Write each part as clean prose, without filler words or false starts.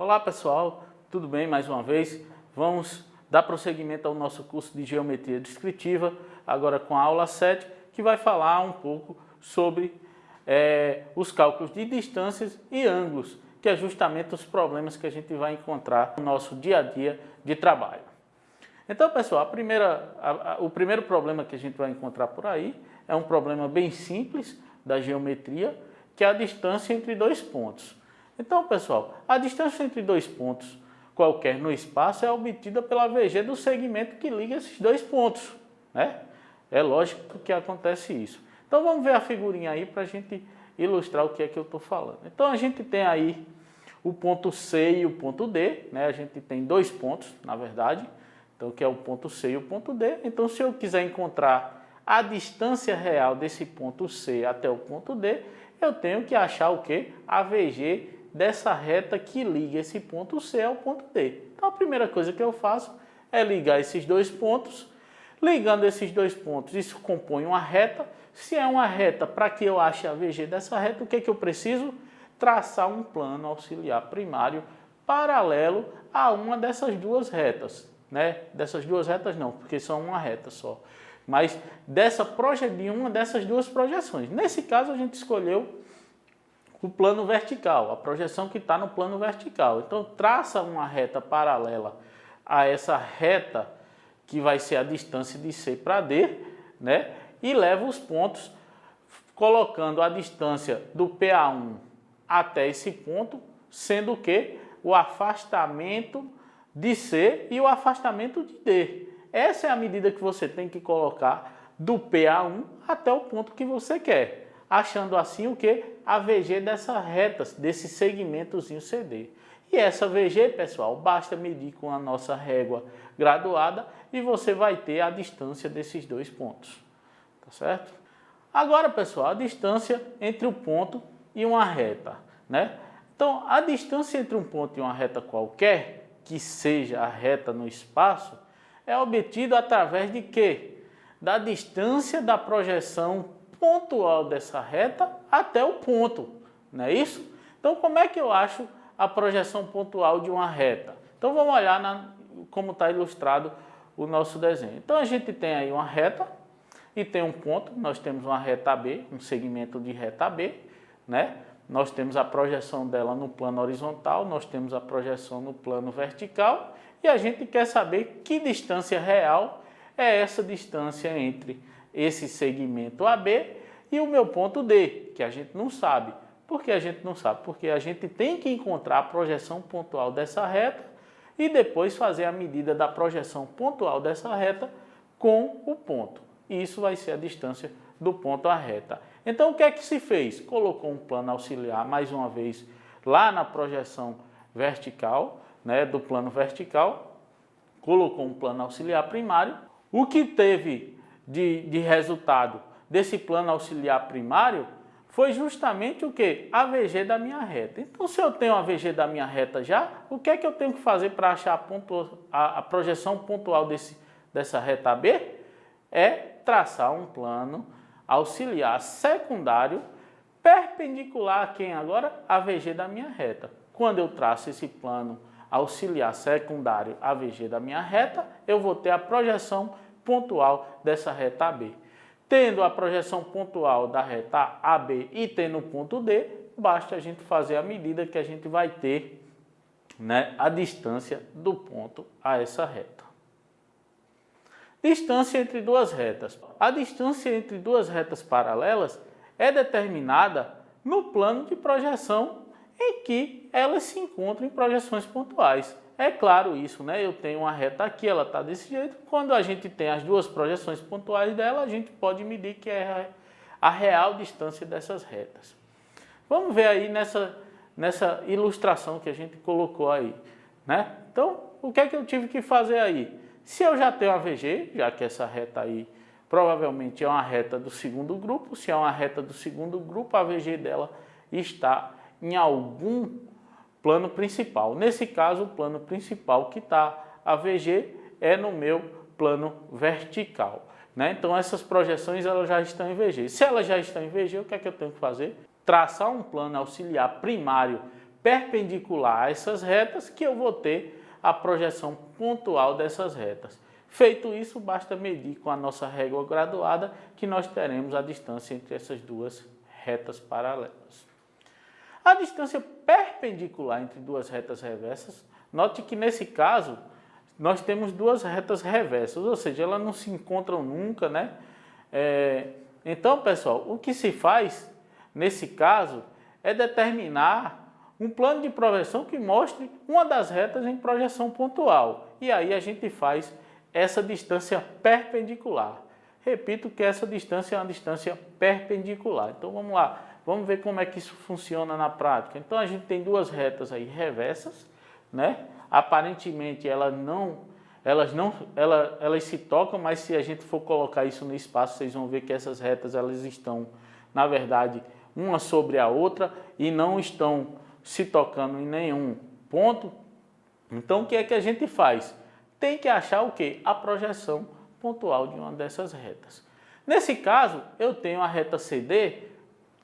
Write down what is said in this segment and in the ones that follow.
Olá pessoal, tudo bem? Mais uma vez, vamos dar prosseguimento ao nosso curso de Geometria Descritiva, agora com a aula 7, que vai falar um pouco sobre os cálculos de distâncias e ângulos, que é justamente os problemas que a gente vai encontrar no nosso dia a dia de trabalho. Então pessoal, o primeiro problema que a gente vai encontrar por aí é um problema bem simples da geometria, que é a distância entre dois pontos. Então, pessoal, a distância entre dois pontos qualquer no espaço é obtida pela VG do segmento que liga esses dois pontos, né? É lógico que acontece isso. Então, vamos ver a figurinha aí para a gente ilustrar o que é que eu estou falando. Então, a gente tem aí o ponto C e o ponto D, né? A gente tem dois pontos, na verdade, então, que é o ponto C e o ponto D. Então, se eu quiser encontrar a distância real desse ponto C até o ponto D, eu tenho que achar o quê? A VG dessa reta que liga esse ponto C ao ponto D. Então, a primeira coisa que eu faço é ligar esses dois pontos. Ligando esses dois pontos, isso compõe uma reta. Se é uma reta, para que eu ache a VG dessa reta, o que é que eu preciso? Traçar um plano auxiliar primário paralelo a uma dessas duas retas, né? Dessas duas retas não, porque são uma reta só. Mas de uma dessas duas projeções. Nesse caso, a gente escolheu o plano vertical, a projeção que está no plano vertical. Então, traça uma reta paralela a essa reta, que vai ser a distância de C para D, né? E leva os pontos, colocando a distância do PA1 até esse ponto, sendo que o afastamento de C e o afastamento de D. Essa é a medida que você tem que colocar do PA1 até o ponto que você quer, achando assim o que? A VG dessa reta, desse segmentozinho CD. E essa VG, pessoal, basta medir com a nossa régua graduada e você vai ter a distância desses dois pontos. Tá certo? Agora, pessoal, a distância entre o ponto e uma reta, né? Então, a distância entre um ponto e uma reta qualquer, que seja a reta no espaço, é obtida através de quê? Da distância da projeção pontual dessa reta até o ponto, não é isso? Então, como é que eu acho a projeção pontual de uma reta? Então, vamos olhar como está ilustrado o nosso desenho. Então, a gente tem aí uma reta e tem um ponto. Nós temos uma reta AB, um segmento de reta AB, né? Nós temos a projeção dela no plano horizontal, nós temos a projeção no plano vertical e a gente quer saber que distância real é essa distância entre esse segmento AB e o meu ponto D, que a gente não sabe. Por que a gente não sabe? Porque a gente tem que encontrar a projeção pontual dessa reta e depois fazer a medida da projeção pontual dessa reta com o ponto. E isso vai ser a distância do ponto à reta. Então, o que é que se fez? Colocou um plano auxiliar, mais uma vez, lá na projeção vertical, né, do plano vertical, colocou um plano auxiliar primário. O que teve de resultado desse plano auxiliar primário foi justamente o que? A VG da minha reta. Então, se eu tenho a VG da minha reta já, o que é que eu tenho que fazer para achar a projeção pontual dessa reta AB? É traçar um plano auxiliar secundário perpendicular a quem agora? A VG da minha reta. Quando eu traço esse plano auxiliar secundário à VG da minha reta, eu vou ter a projeção pontual dessa reta AB. Tendo a projeção pontual da reta AB e tendo o ponto D, basta a gente fazer a medida que a gente vai ter, né, a distância do ponto a essa reta. Distância entre duas retas. A distância entre duas retas paralelas é determinada no plano de projeção em que elas se encontram em projeções pontuais. É claro isso, né? Eu tenho uma reta aqui, ela está desse jeito. Quando a gente tem as duas projeções pontuais dela, a gente pode medir que é a real distância dessas retas. Vamos ver aí nessa ilustração que a gente colocou aí, né? Então, o que é que eu tive que fazer aí? Se eu já tenho a VG, já que essa reta aí provavelmente é uma reta do segundo grupo, se é uma reta do segundo grupo, a VG dela está em algum plano principal. Nesse caso, o plano principal que está a VG é no meu plano vertical, né? Então, essas projeções elas já estão em VG. Se elas já estão em VG, o que é que eu tenho que fazer? Traçar um plano auxiliar primário perpendicular a essas retas que eu vou ter a projeção pontual dessas retas. Feito isso, basta medir com a nossa régua graduada que nós teremos a distância entre essas duas retas paralelas. A distância perpendicular entre duas retas reversas, note que nesse caso nós temos duas retas reversas, ou seja, elas não se encontram nunca, né? Então, pessoal, o que se faz nesse caso é determinar um plano de projeção que mostre uma das retas em projeção pontual. E aí a gente faz essa distância perpendicular. Repito que essa distância é uma distância perpendicular. Então vamos lá, vamos ver como é que isso funciona na prática. Então a gente tem duas retas aí reversas, né? Aparentemente elas se tocam, mas se a gente for colocar isso no espaço, vocês vão ver que essas retas elas estão, na verdade, uma sobre a outra e não estão se tocando em nenhum ponto. Então o que é que a gente faz? Tem que achar o quê? A projeção pontual de uma dessas retas. Nesse caso, eu tenho a reta CD,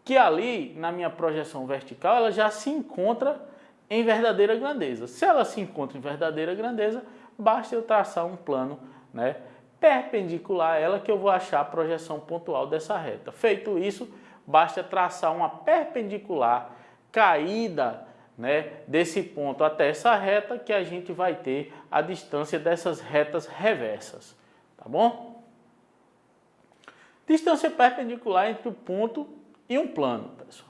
que ali, na minha projeção vertical, ela já se encontra em verdadeira grandeza. Se ela se encontra em verdadeira grandeza, basta eu traçar um plano, né, perpendicular a ela que eu vou achar a projeção pontual dessa reta. Feito isso, basta traçar uma perpendicular caída, né, desse ponto até essa reta que a gente vai ter a distância dessas retas reversas, tá bom? Distância perpendicular entre o ponto e um plano, pessoal.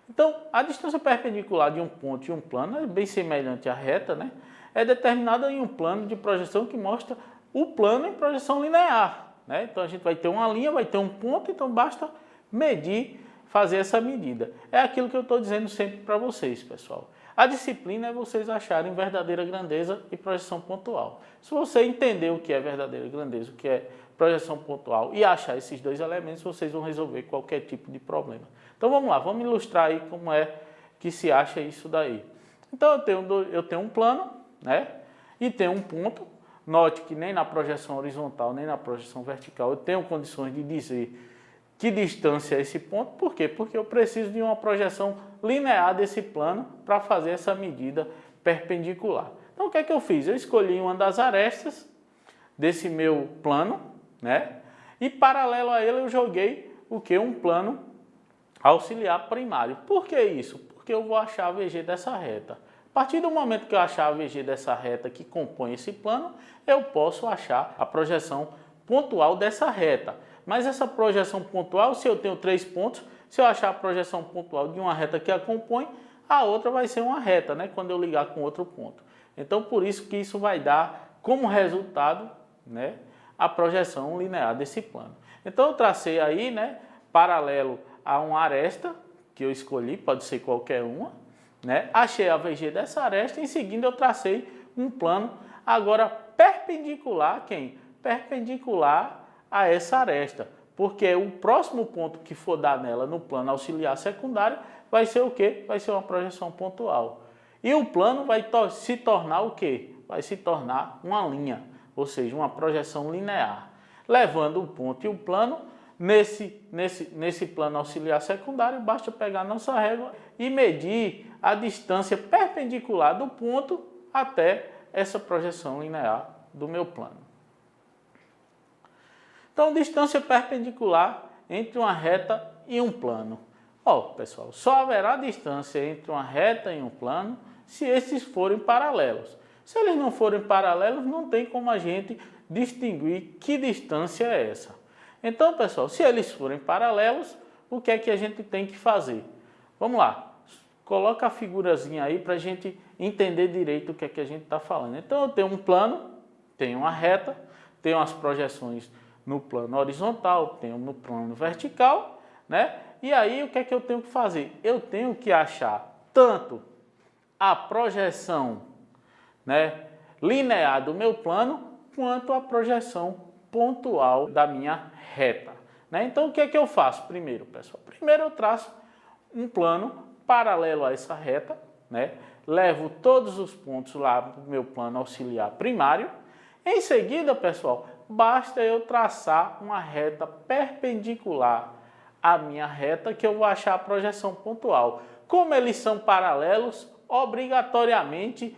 Então, a distância perpendicular de um ponto e um plano é bem semelhante à reta, né? É determinada em um plano de projeção que mostra o plano em projeção linear, né? Então, a gente vai ter uma linha, vai ter um ponto, então basta medir, fazer essa medida. É aquilo que eu estou dizendo sempre para vocês, pessoal. A disciplina é vocês acharem verdadeira grandeza e projeção pontual. Se você entender o que é verdadeira grandeza, o que é projeção pontual e achar esses dois elementos, vocês vão resolver qualquer tipo de problema. Então vamos lá, vamos ilustrar aí como é que se acha isso daí. Então eu tenho um plano, né? E tenho um ponto. Note que nem na projeção horizontal, nem na projeção vertical eu tenho condições de dizer que distância é esse ponto. Por quê? Porque eu preciso de uma projeção linear desse plano para fazer essa medida perpendicular. Então o que é que eu fiz? Eu escolhi uma das arestas desse meu plano, né? E paralelo a ele eu joguei o que? Um plano auxiliar primário. Por que isso? Porque eu vou achar a VG dessa reta. A partir do momento que eu achar a VG dessa reta que compõe esse plano, eu posso achar a projeção pontual dessa reta. Mas essa projeção pontual, se eu tenho 3 pontos, se eu achar a projeção pontual de uma reta que a compõe, a outra vai ser uma reta, né? Quando eu ligar com outro ponto. Então, por isso que isso vai dar como resultado, né, a projeção linear desse plano. Então, eu tracei aí, né, paralelo a uma aresta que eu escolhi, pode ser qualquer uma, né? Achei a VG dessa aresta, em seguida eu tracei um plano agora perpendicular, quem? Perpendicular a essa aresta, porque o próximo ponto que for dar nela no plano auxiliar secundário vai ser o quê? Vai ser uma projeção pontual. E o plano vai se tornar o quê? Vai se tornar uma linha, ou seja, uma projeção linear, levando o ponto e o plano nesse plano auxiliar secundário. Basta pegar nossa régua e medir a distância perpendicular do ponto até essa projeção linear do meu plano. Então, distância perpendicular entre uma reta e um plano. Ó, pessoal, só haverá distância entre uma reta e um plano se esses forem paralelos. Se eles não forem paralelos, não tem como a gente distinguir que distância é essa. Então, pessoal, se eles forem paralelos, o que é que a gente tem que fazer? Vamos lá, coloca a figurazinha aí para a gente entender direito o que é que a gente está falando. Então, eu tenho um plano, tenho uma reta, tenho as projeções no plano horizontal, tenho no plano vertical, né? E aí, o que é que eu tenho que fazer? Eu tenho que achar tanto a projeção, né, linear do meu plano, quanto a projeção pontual da minha reta, né? Então, o que é que eu faço primeiro, pessoal? Primeiro eu traço um plano paralelo a essa reta, né? Levo todos os pontos lá para o meu plano auxiliar primário. Em seguida, pessoal, basta eu traçar uma reta perpendicular à minha reta que eu vou achar a projeção pontual. Como eles são paralelos, obrigatoriamente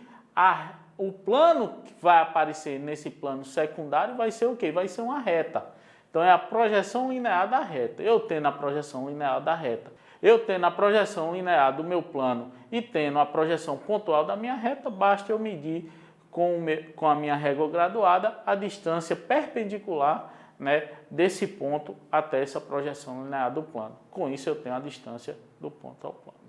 o plano que vai aparecer nesse plano secundário vai ser o quê? Vai ser uma reta. Então é a projeção linear da reta. Eu tendo a projeção linear da reta, eu tendo a projeção linear do meu plano e tendo a projeção pontual da minha reta, basta eu medir com a minha régua graduada a distância perpendicular, né, desse ponto até essa projeção linear do plano. Com isso eu tenho a distância do ponto ao plano.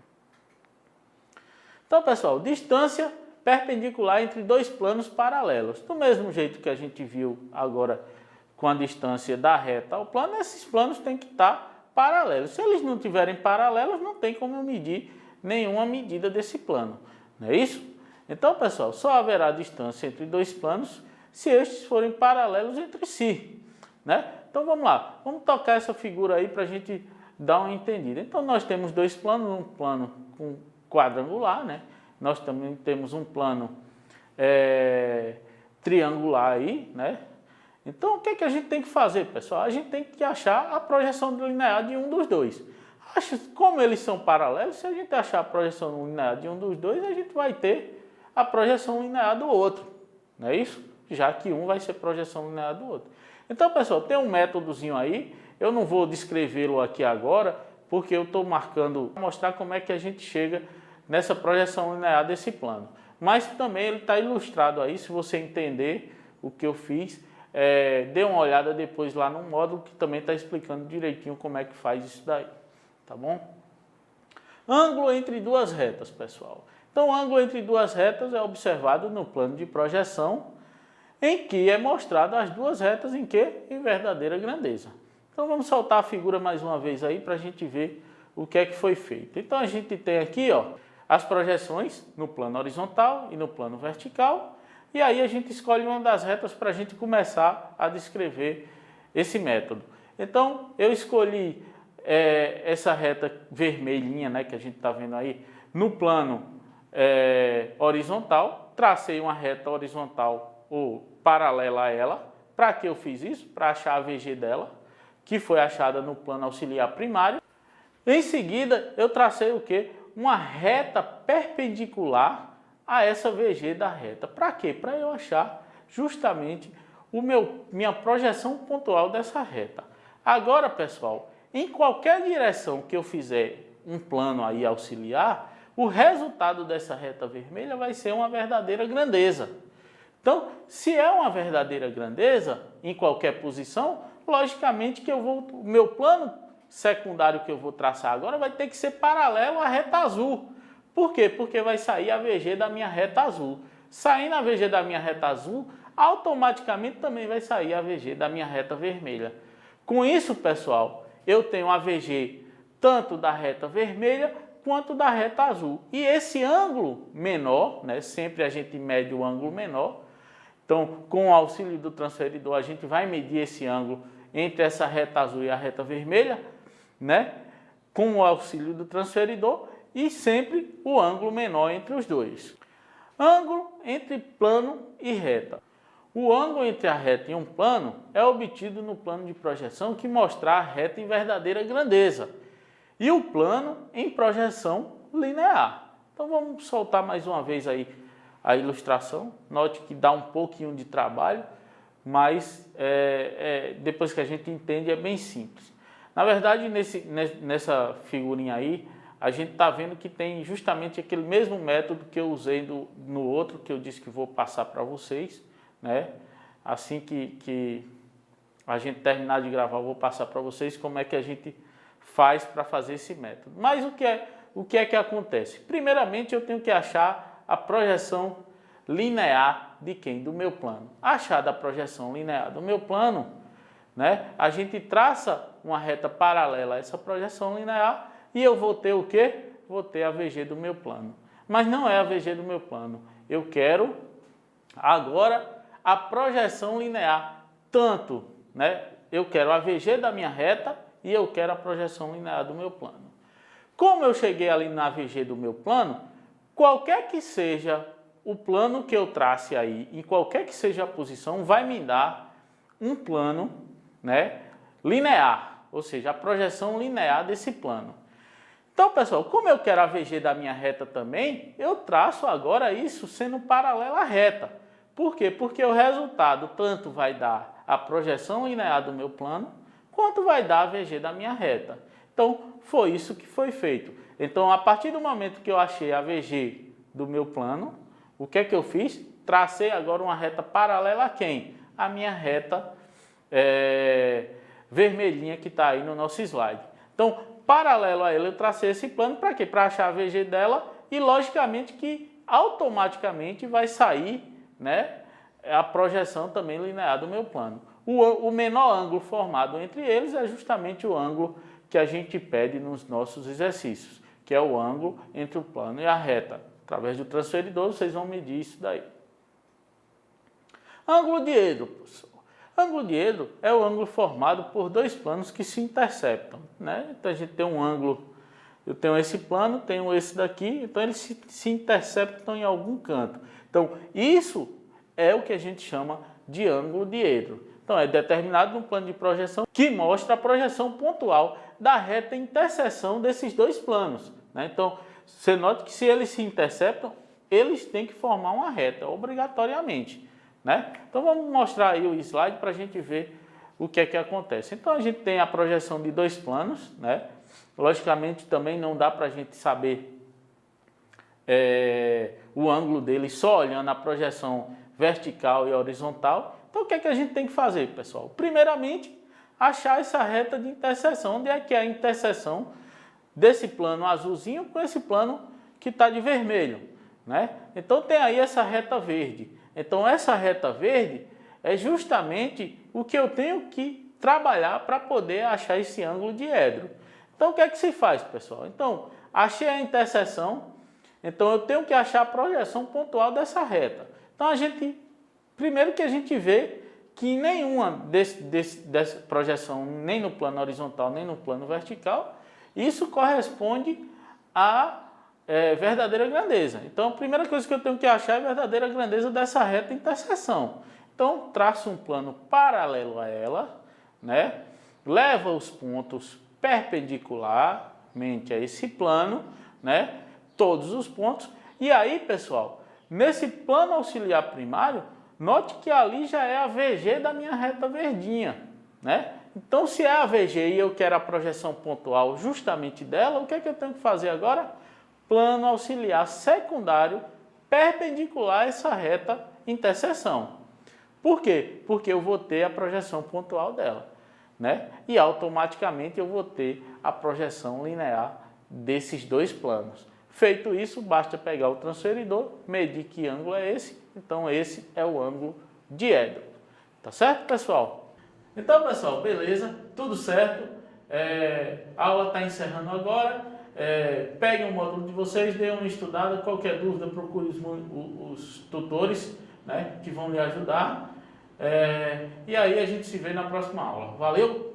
Então, pessoal, distância perpendicular entre dois planos paralelos. Do mesmo jeito que a gente viu agora com a distância da reta ao plano, esses planos têm que estar paralelos. Se eles não estiverem paralelos, não tem como eu medir nenhuma medida desse plano. Não é isso? Então, pessoal, só haverá distância entre dois planos se estes forem paralelos entre si, né? Então, vamos lá. Vamos tocar essa figura aí para a gente dar uma entendida. Então, nós temos dois planos, um plano com quadrangular, né? Nós também temos um plano triangular aí, né? Então, o que a gente tem que fazer, pessoal? A gente tem que achar a projeção linear de um dos dois. Como eles são paralelos, se a gente achar a projeção linear de um dos dois, a gente vai ter a projeção linear do outro, não é isso? Já que um vai ser projeção linear do outro. Então, pessoal, tem um métodozinho aí, eu não vou descrevê-lo aqui agora, porque eu estou marcando para mostrar como é que a gente chega nessa projeção linear desse plano. Mas também ele está ilustrado aí, se você entender o que eu fiz, dê uma olhada depois lá no módulo que também está explicando direitinho como é que faz isso daí, tá bom? Ângulo entre duas retas, pessoal. Então, o ângulo entre duas retas é observado no plano de projeção, em que é mostrado as duas retas em que? Em verdadeira grandeza. Então, vamos soltar a figura mais uma vez aí para a gente ver o que é que foi feito. Então, a gente tem aqui, ó, as projeções no plano horizontal e no plano vertical, e aí a gente escolhe uma das retas para a gente começar a descrever esse método. Então, eu escolhi essa reta vermelhinha, né, que a gente está vendo aí, no plano horizontal, tracei uma reta horizontal ou paralela a ela. Para que eu fiz isso? Para achar a VG dela, que foi achada no plano auxiliar primário. Em seguida, eu tracei o quê? Uma reta perpendicular a essa VG da reta. Para quê? Para eu achar justamente minha projeção pontual dessa reta. Agora, pessoal, em qualquer direção que eu fizer um plano aí auxiliar, o resultado dessa reta vermelha vai ser uma verdadeira grandeza. Então, se é uma verdadeira grandeza, em qualquer posição, logicamente que o meu plano secundário que eu vou traçar agora vai ter que ser paralelo à reta azul. Por quê? Porque vai sair a VG da minha reta azul. Saindo a VG da minha reta azul, automaticamente também vai sair a VG da minha reta vermelha. Com isso, pessoal, eu tenho a VG tanto da reta vermelha quanto da reta azul. E esse ângulo menor, né, sempre a gente mede o ângulo menor. Então, com o auxílio do transferidor, a gente vai medir esse ângulo entre essa reta azul e a reta vermelha, né, com o auxílio do transferidor, e sempre o ângulo menor entre os dois. Ângulo entre plano e reta. O ângulo entre a reta e um plano é obtido no plano de projeção que mostrar a reta em verdadeira grandeza e o plano em projeção linear. Então vamos soltar mais uma vez aí a ilustração. Note que dá um pouquinho de trabalho, mas depois que a gente entende é bem simples. Na verdade, nessa figurinha aí, a gente está vendo que tem justamente aquele mesmo método que eu usei no outro, que eu disse que vou passar para vocês, né? Assim que a gente terminar de gravar, eu vou passar para vocês como é que a gente faz para fazer esse método. Mas o que é que acontece? Primeiramente, eu tenho que achar a projeção linear de quem? Do meu plano. Achada a projeção linear do meu plano, né? A gente traça uma reta paralela a essa projeção linear e eu vou ter o quê? Vou ter a VG do meu plano. Mas não é a VG do meu plano. Eu quero agora a projeção linear. Tanto, né? Eu quero a VG da minha reta e eu quero a projeção linear do meu plano. Como eu cheguei ali na VG do meu plano, qualquer que seja o plano que eu trace aí, em qualquer que seja a posição, vai me dar um plano, né, linear, ou seja, a projeção linear desse plano. Então, pessoal, como eu quero a VG da minha reta também, eu traço agora isso sendo paralelo à reta. Por quê? Porque o resultado tanto vai dar a projeção linear do meu plano, quanto vai dar a VG da minha reta. Então, foi isso que foi feito. Então, a partir do momento que eu achei a VG do meu plano, o que é que eu fiz? Tracei agora uma reta paralela a quem? A minha reta vermelhinha que está aí no nosso slide. Então, paralelo a ela, eu tracei esse plano para quê? Para achar a VG dela e, logicamente, que automaticamente vai sair, né, a projeção também linear do meu plano. O menor ângulo formado entre eles é justamente o ângulo que a gente pede nos nossos exercícios, que é o ângulo entre o plano e a reta. Através do transferidor, vocês vão medir isso daí. Ângulo dieedro, professor. Ângulo dieedro é o ângulo formado por dois planos que se interceptam, né? Então a gente tem um ângulo, eu tenho esse plano, tenho esse daqui, então eles se interceptam em algum canto. Então isso é o que a gente chama de ângulo dieedro. Então é determinado no plano de projeção que mostra a projeção pontual da reta interseção desses dois planos, né? Então você nota que se eles se interceptam, eles têm que formar uma reta, obrigatoriamente, né? Então vamos mostrar aí o slide para a gente ver o que é que acontece. Então a gente tem a projeção de dois planos, né? Logicamente também não dá para a gente saber o ângulo deles só olhando a projeção vertical e horizontal. Então o que é que a gente tem que fazer, pessoal? Primeiramente, achar essa reta de interseção. Onde é que é a interseção desse plano azulzinho com esse plano que está de vermelho, né? Então tem aí essa reta verde. Então essa reta verde é justamente o que eu tenho que trabalhar para poder achar esse ângulo dieedro. Então o que é que se faz, pessoal? Então achei a interseção, então eu tenho que achar a projeção pontual dessa reta. Então primeiro que a gente vê que nenhuma dessa projeção, nem no plano horizontal, nem no plano vertical, isso corresponde à verdadeira grandeza. Então, a primeira coisa que eu tenho que achar é a verdadeira grandeza dessa reta interseção. Então, traço um plano paralelo a ela, né? Leva os pontos perpendicularmente a esse plano, né? Todos os pontos. E aí, pessoal, nesse plano auxiliar primário, note que ali já é a VG da minha reta verdinha, né? Então, se é a VG e eu quero a projeção pontual justamente dela, o que é que eu tenho que fazer agora? Plano auxiliar secundário perpendicular a essa reta interseção. Por quê? Porque eu vou ter a projeção pontual dela, né? E automaticamente eu vou ter a projeção linear desses dois planos. Feito isso, basta pegar o transferidor, medir que ângulo é esse. Então, esse é o ângulo dieedro. Tá certo, pessoal? Então, pessoal, beleza, tudo certo. A aula está encerrando agora. Peguem o módulo de vocês, deem uma estudada. Qualquer dúvida, procure os tutores, né, que vão lhe ajudar. E aí a gente se vê na próxima aula. Valeu!